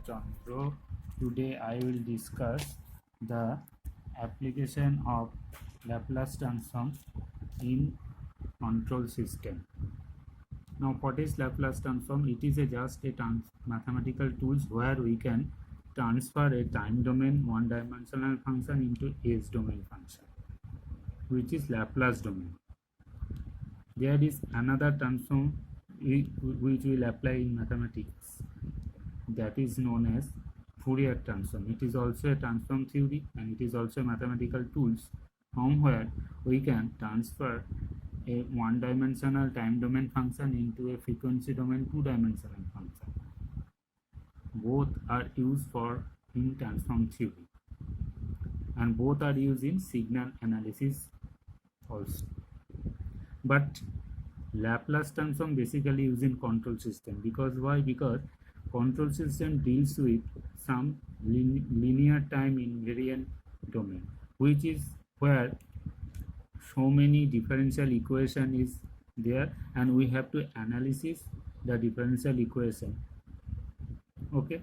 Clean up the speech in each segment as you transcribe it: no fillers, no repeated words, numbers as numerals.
Chandra. Today I will discuss the application of Laplace transform in control system. Now, what is Laplace transform? It is just a mathematical tools where we can transfer a time domain one-dimensional function into S domain function, which is Laplace domain. There is another transform which will apply in mathematics, that is known as Fourier transform. It is also a transform theory and it is also a mathematical tools from where we can transfer a one-dimensional time domain function into a frequency domain two-dimensional function. Both are used for in transform theory and both are used in signal analysis also. But Laplace transform basically used in control system. Because why? Because control system deals with some linear time invariant domain, which is where so many differential equation is there and we have to analysis the differential equation. Okay,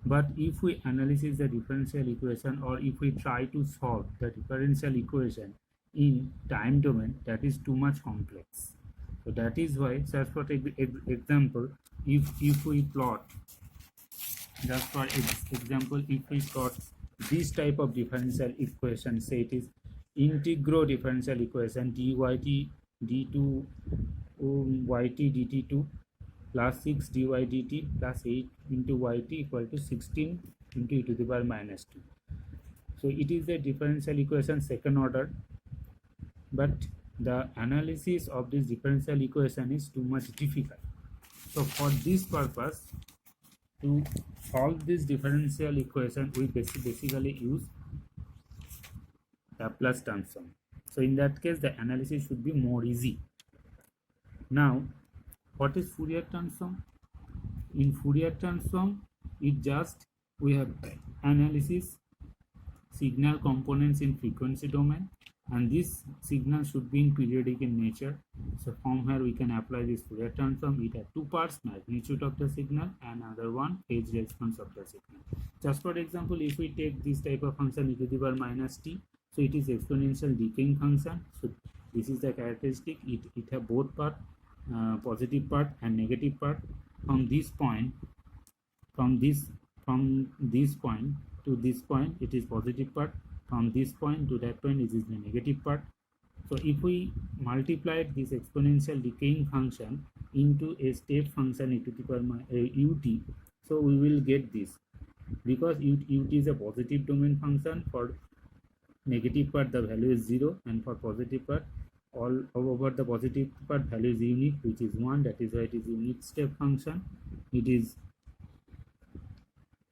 but if we analysis the differential equation or if we try to solve the differential equation in time domain, that is too much complex. So that is why, just for example, if we plot, just for example, if we plot this type of differential equation, say it is integral differential equation dyt d2 yt dt2 plus 6 dy dt plus 8 into yt equal to 16 into e to the power minus 2. So it is a differential equation second order, but the analysis of this differential equation is too much difficult. So for this purpose, to solve this differential equation, we basically use Laplace transform. So in that case, the analysis should be more easy. Now, what is Fourier transform? In Fourier transform, we have analysis signal components in frequency domain, and this signal should be in periodic in nature. So from here we can apply this Fourier transform. It has two parts: magnitude of the signal and other one phase response of the signal. Just for example, if we take this type of function e to the power minus t, so it is exponential decaying function. So this is the characteristic. It have both part, positive part and negative part. From this point to this point, it is positive part. From this point to that point, it is the negative part. So if we multiply this exponential decaying function into a step function e to the power ut, so we will get this. Because ut is a positive domain function, for negative part the value is 0, and for positive part, all over the positive part value is unique, which is 1. That is why it is unit step function. It is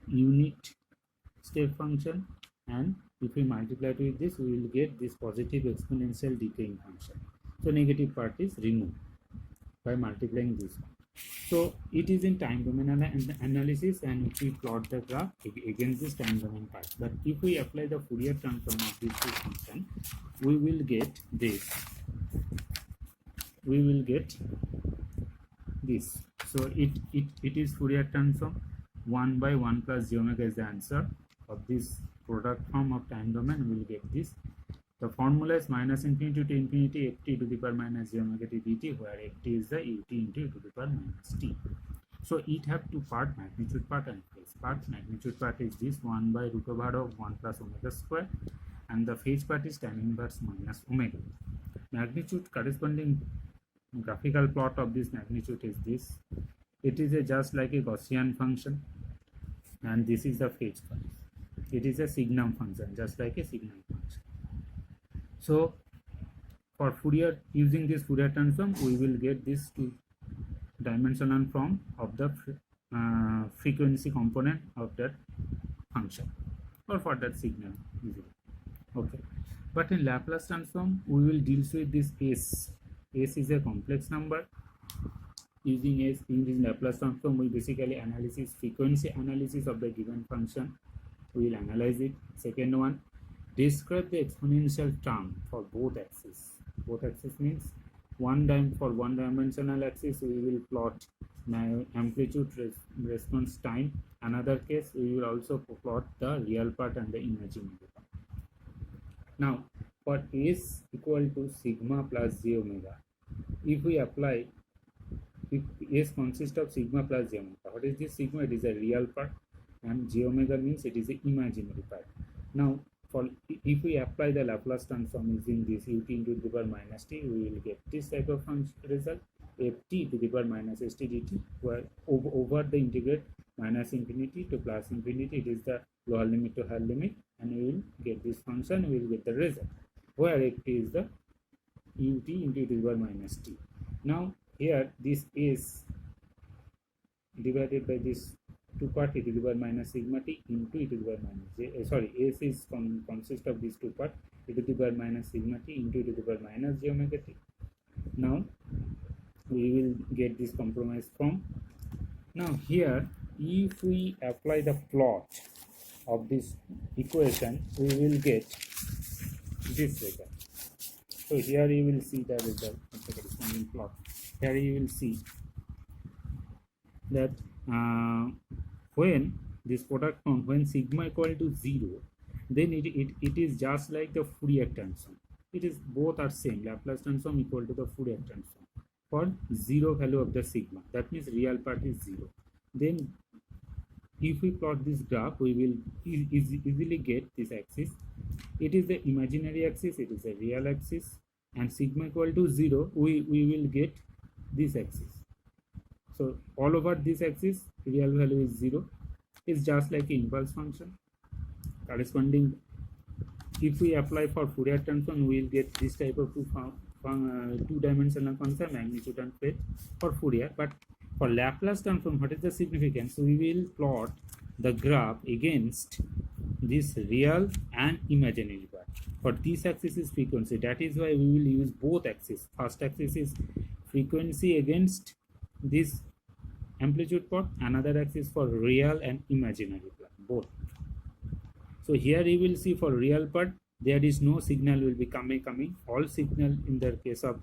unit step function, and if we multiply it with this, we will get this positive exponential decaying function. So negative part is removed by multiplying this one. So it is in time domain analysis, and if we plot the graph against this time domain part. But if we apply the Fourier transform of this function, we will get this. We will get this. So it is Fourier transform. 1 by 1 plus j omega is the answer of this product form of time domain. We will get this. The formula is minus infinity to infinity ft to the power minus j omega t dt, where ft is the ut into e to the power minus t. So it have two part, magnitude part and phase part. Magnitude part is this 1 by root over of 1 plus omega square, and the phase part is tan inverse minus omega. Magnitude corresponding graphical plot of this magnitude is this. It is just like a Gaussian function, and this is the phase part. It is a signum function, just like a signum function. So for Fourier, using this Fourier transform, we will get this two-dimensional form of the frequency component of that function, or for that signal easily. Okay, but in Laplace transform, we will deal with this S. S is a complex number. Using S in this Laplace transform, we basically analysis frequency analysis of the given function. We will analyze it. Second one, describe the exponential term for both axes. Both axes means for one dimensional axis we will plot Now amplitude response time. Another case, we will also plot the real part and the imaginary part. Now for S equal to sigma plus j omega, if we apply, if S consists of sigma plus j omega, what is this sigma? It is a real part, and j omega means it is the imaginary part. Now for if we apply the Laplace transform using this ut into the power minus t, we will get this type of function result, ft to the power minus st dt, where over the integrate minus infinity to plus infinity, it is the lower limit to higher limit, and we will get this function, we will get the result, where ft is the ut into the power minus t. Now here this is divided by this 2 part e to the power minus sigma t into e to the power minus j, sorry, S is consist of these 2 part e to the power minus sigma t into e to the power minus j omega t. Now we will get this compromise form. Now here, if we apply the plot of this equation, we will get this result. So here you will see the result of the corresponding plot. Here you will see that when this product form, when sigma equal to 0, then it is just like the Fourier transform. It is both are same. Laplace transform equal to the Fourier transform for 0 value of the sigma. That means real part is 0. Then if we plot this graph, we will easily get this axis. It is the imaginary axis, it is a real axis, and sigma equal to 0, we will get this axis. So all over this axis, real value is 0. It's just like an impulse function. Corresponding, if we apply for Fourier transform, we will get this type of two-dimensional function, magnitude and phase for Fourier. But for Laplace transform, what is the significance? We will plot the graph against this real and imaginary part. For this axis is frequency. That is why we will use both axes. First axis is frequency against this amplitude part. Another axis for real and imaginary part, both. So here you will see for real part, there is no signal will be coming. All signal in the case of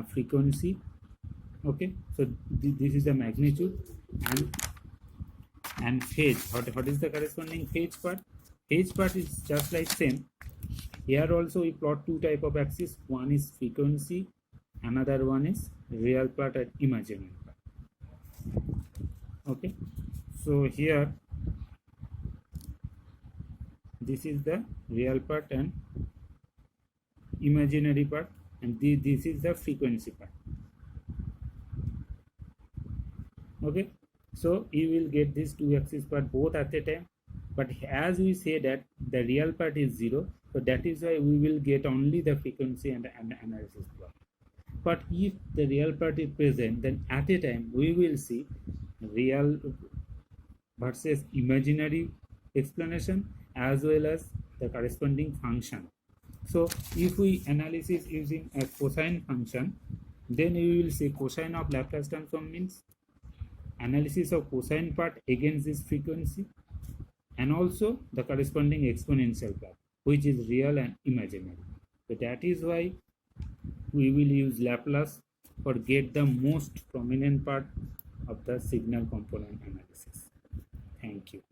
frequency. Okay, so this is the magnitude and phase. What is the corresponding phase part? Phase part is just like same. Here also we plot two type of axis. One is frequency, another one is real part and imaginary part. Okay, so here this is the real part and imaginary part, and this is the frequency part. Okay, so you will get these two axis part both at a time, but as we say that the real part is 0, so that is why we will get only the frequency and analysis plot. But if the real part is present, then at a time we will see real versus imaginary explanation as well as the corresponding function. So if we analysis using a cosine function, then we will say cosine of Laplace transform means analysis of cosine part against this frequency, and also the corresponding exponential part, which is real and imaginary. So that is why we will use Laplace for get the most prominent part of the signal component analysis. Thank you.